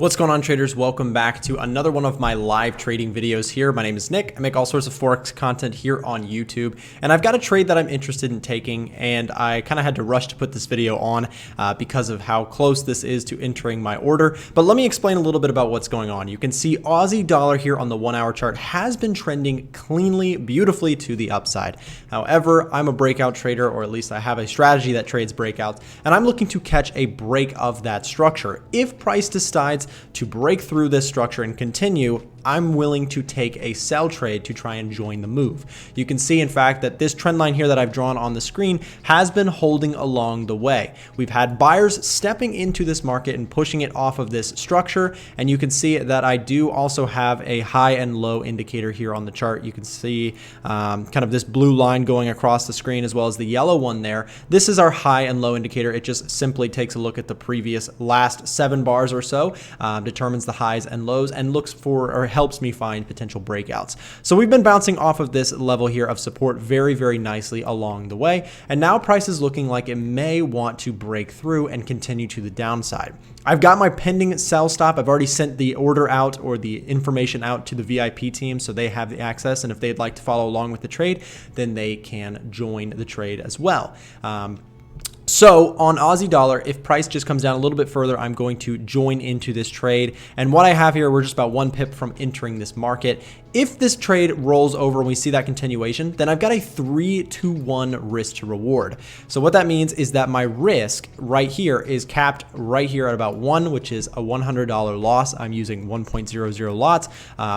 What's going on, traders? Welcome back to another one of my live trading videos here. My name is Nick. I make all sorts of Forex content here on YouTube, and I've got a trade that I'm interested in taking, and I kind of had to rush to put this video on because of how close this is to entering my order. But let me explain a little bit about what's going on. You can see Aussie dollar here on the 1 hour chart has been trending cleanly, beautifully to the upside. However, I'm a breakout trader, or at least I have a strategy that trades breakouts, and I'm looking to catch a break of that structure. If price decides to break through this structure and continue, I'm willing to take a sell trade to try and join the move. You can see, in fact, that this trend line here that I've drawn on the screen has been holding along the way. We've had buyers stepping into this market and pushing it off of this structure, and you can see that I do also have a high and low indicator here on the chart. You can see kind of this blue line going across the screen as well as the yellow one there. This is our high and low indicator. It just simply takes a look at the previous last 7 bars or so, determines the highs and lows, and looks for, or helps me find potential breakouts. So we've been bouncing off of this level here of support very, very nicely along the way. And now price is looking like it may want to break through and continue to the downside. I've got my pending sell stop. I've already sent the order out, or the information out, to the VIP team, so they have the access. And if they'd like to follow along with the trade, then they can join the trade as well. So on Aussie dollar, if price just comes down a little bit further, I'm going to join into this trade. And what I have here, we're just about 1 pip from entering this market. If this trade rolls over and we see that continuation, then I've got a 3-to-1 risk to reward. So what that means is that my risk right here is capped right here at about 1, which is a $100 loss. I'm using 1.00 lots.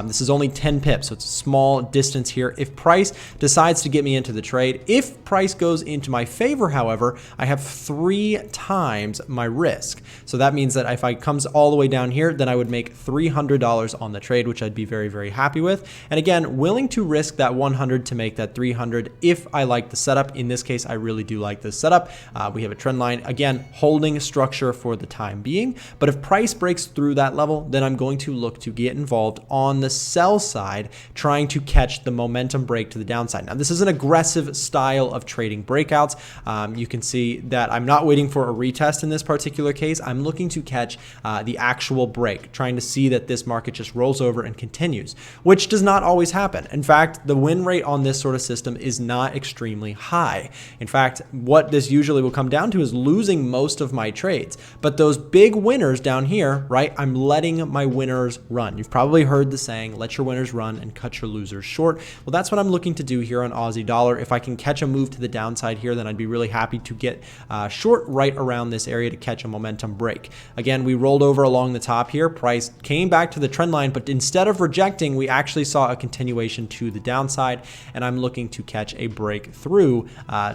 This is only 10 pips, so it's a small distance here. If price decides to get me into the trade, if price goes into my favor, however, I have 3 times my risk. So that means that if I comes all the way down here, then I would make $300 on the trade, which I'd be very, very happy with. And again, willing to risk that 100 to make that 300 if I like the setup. In this case, I really do like this setup. We have a trend line, again, holding structure for the time being. But if price breaks through that level, then I'm going to look to get involved on the sell side, trying to catch the momentum break to the downside. Now, this is an aggressive style of trading breakouts. You can see that I'm not waiting for a retest in this particular case. I'm looking to catch the actual break, trying to see that this market just rolls over and continues, which does not always happen. In fact, the win rate on this sort of system is not extremely high. In fact, what this usually will come down to is losing most of my trades. But those big winners down here, right, I'm letting my winners run. You've probably heard the saying, let your winners run and cut your losers short. Well, that's what I'm looking to do here on Aussie dollar. If I can catch a move to the downside here, then I'd be really happy to get short right around this area to catch a momentum break. Again, we rolled over along the top here. Price came back to the trend line, but instead of rejecting, we actually saw a continuation to the downside, and I'm looking to catch a breakthrough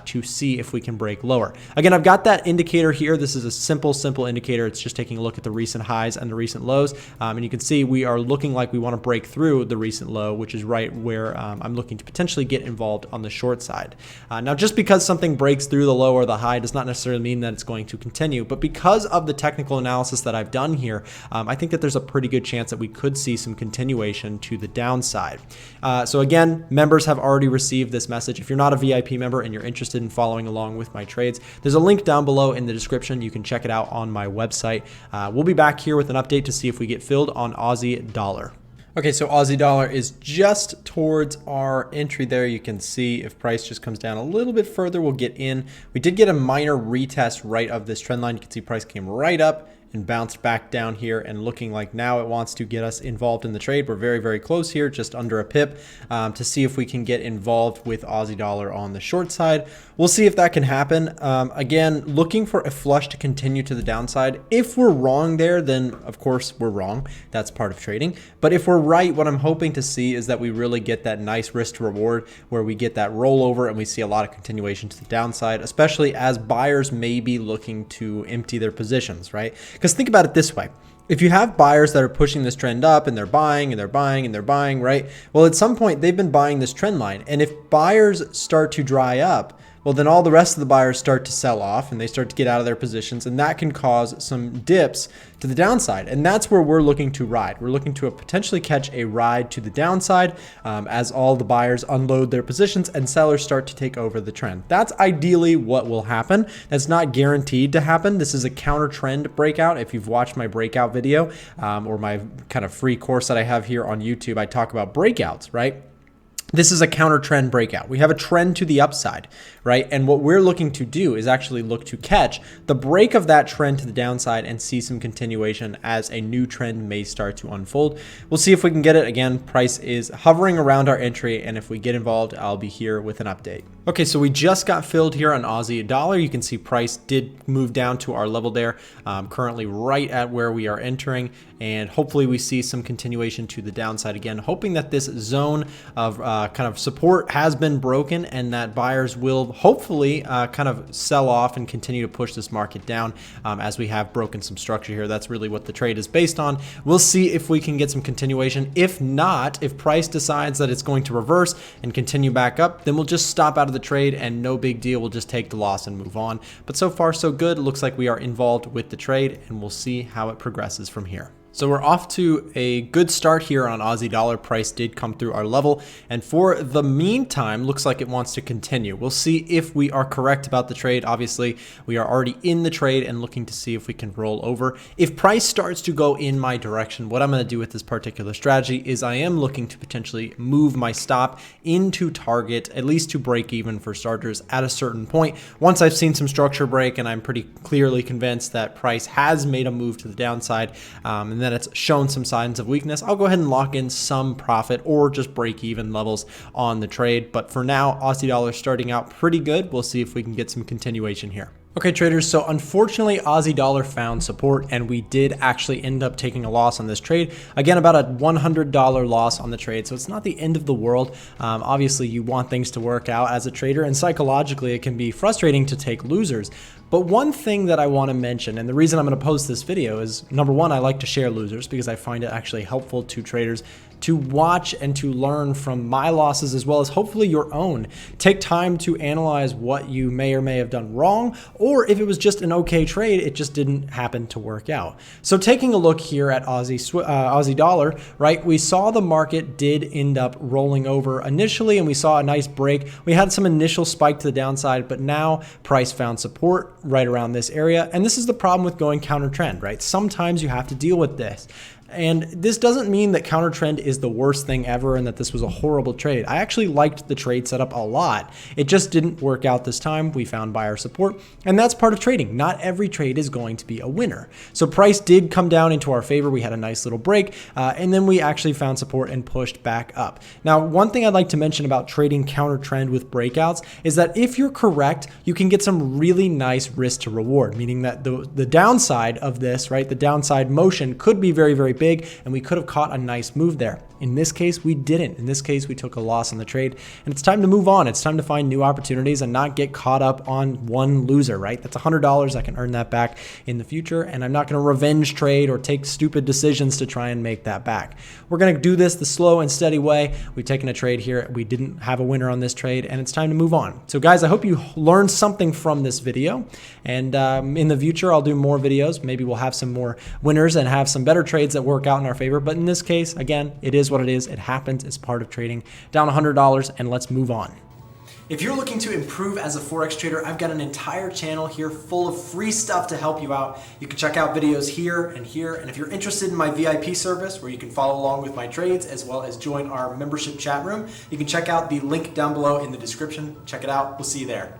to see if we can break lower. Again, I've got that indicator here. This is a simple indicator. It's just taking a look at the recent highs and the recent lows, and you can see we are looking like we want to break through the recent low, which is right where I'm looking to potentially get involved on the short side. Now, just because something breaks through the low or the high does not necessarily mean that it's going to continue, but because of the technical analysis that I've done here, I think that there's a pretty good chance that we could see some continuation to the downside. So again, members have already received this message. If you're not a VIP member and you're interested in following along with my trades, there's a link down below in the description. You can check it out on my website. We'll be back here with an update to see if we get filled on Aussie dollar. Okay, so Aussie dollar is just towards our entry there. You can see if price just comes down a little bit further, we'll get in. We did get a minor retest right of this trend line. You can see price came right up and bounced back down here, and looking like now it wants to get us involved in the trade. We're very, very close here, just under a pip, to see if we can get involved with Aussie dollar on the short side. We'll see if that can happen. Again, looking for a flush to continue to the downside. If we're wrong there, then of course we're wrong. That's part of trading. But if we're right, what I'm hoping to see is that we really get that nice risk to reward, where we get that rollover and we see a lot of continuation to the downside, especially as buyers may be looking to empty their positions, right? Because think about it this way. If you have buyers that are pushing this trend up and they're buying and they're buying and they're buying, right? Well, at some point they've been buying this trend line. And if buyers start to dry up, well, then all the rest of the buyers start to sell off and they start to get out of their positions, and that can cause some dips to the downside. And that's where we're looking to ride. We're looking to potentially catch a ride to the downside as all the buyers unload their positions and sellers start to take over the trend. That's ideally what will happen. That's not guaranteed to happen. This is a counter trend breakout. If you've watched my breakout video or my kind of free course that I have here on YouTube, I talk about breakouts, right? This is a counter trend breakout. We have a trend to the upside, right? And what we're looking to do is actually look to catch the break of that trend to the downside and see some continuation as a new trend may start to unfold. We'll see if we can get it. Again, price is hovering around our entry, and if we get involved, I'll be here with an update. Okay, so we just got filled here on Aussie dollar. You can see price did move down to our level there, currently right at where we are entering, and hopefully we see some continuation to the downside again, hoping that this zone of kind of support has been broken and that buyers will hopefully kind of sell off and continue to push this market down as we have broken some structure here. That's really what the trade is based on. We'll see if we can get some continuation. If not, if price decides that it's going to reverse and continue back up, then we'll just stop out of the trade and no big deal. We'll just take the loss and move on. But so far so good. It looks like we are involved with the trade, and we'll see how it progresses from here. So we're off to a good start here on Aussie dollar. Price did come through our level, and for the meantime, looks like it wants to continue. We'll see if we are correct about the trade. Obviously, we are already in the trade and looking to see if we can roll over. If price starts to go in my direction, what I'm going to do with this particular strategy is I am looking to potentially move my stop into target, at least to break even for starters at a certain point. Once I've seen some structure break and I'm pretty clearly convinced that price has made a move to the downside, and then it's shown some signs of weakness, I'll go ahead and lock in some profit or just break even levels on the trade. But for now, Aussie dollar starting out pretty good. We'll see if we can get some continuation here. Okay, traders, so unfortunately, Aussie dollar found support, and we did actually end up taking a loss on this trade. Again, about a $100 loss on the trade, so it's not the end of the world. Obviously, you want things to work out as a trader, and psychologically, it can be frustrating to take losers. But one thing that I want to mention, and the reason I'm going to post this video is, number one, I like to share losers because I find it actually helpful to traders to watch and to learn from my losses as well as hopefully your own. Take time to analyze what you may or may have done wrong, or if it was just an okay trade, it just didn't happen to work out. So taking a look here at Aussie dollar, right, we saw the market did end up rolling over initially, and we saw a nice break. We had some initial spike to the downside, but now price found support right around this area. And this is the problem with going counter trend, right? Sometimes you have to deal with this. And this doesn't mean that counter trend is the worst thing ever and that this was a horrible trade. I actually liked the trade setup a lot. It just didn't work out this time. We found buyer support, and that's part of trading. Not every trade is going to be a winner. So price did come down into our favor. We had a nice little break, and then we actually found support and pushed back up. Now, one thing I'd like to mention about trading counter trend with breakouts is that if you're correct, you can get some really nice risk to reward, meaning that the downside of this, right, the downside motion could be very, very big, and we could have caught a nice move there. In this case, we didn't. In this case, we took a loss on the trade, and it's time to move on. It's time to find new opportunities and not get caught up on one loser, right? That's $100. I can earn that back in the future, and I'm not going to revenge trade or take stupid decisions to try and make that back. We're going to do this the slow and steady way. We've taken a trade here. We didn't have a winner on this trade, and it's time to move on. So guys, I hope you learned something from this video, and in the future, I'll do more videos. Maybe we'll have some more winners and have some better trades that work out in our favor. But in this case, again, it is what it is. It happens. It's part of trading. Down $100, and let's move on. If you're looking to improve as a Forex trader, I've got an entire channel here full of free stuff to help you out. You can check out videos here, and if you're interested in my VIP service where you can follow along with my trades as well as join our membership chat room, you can check out the link down below in the description. Check it out. We'll see you there.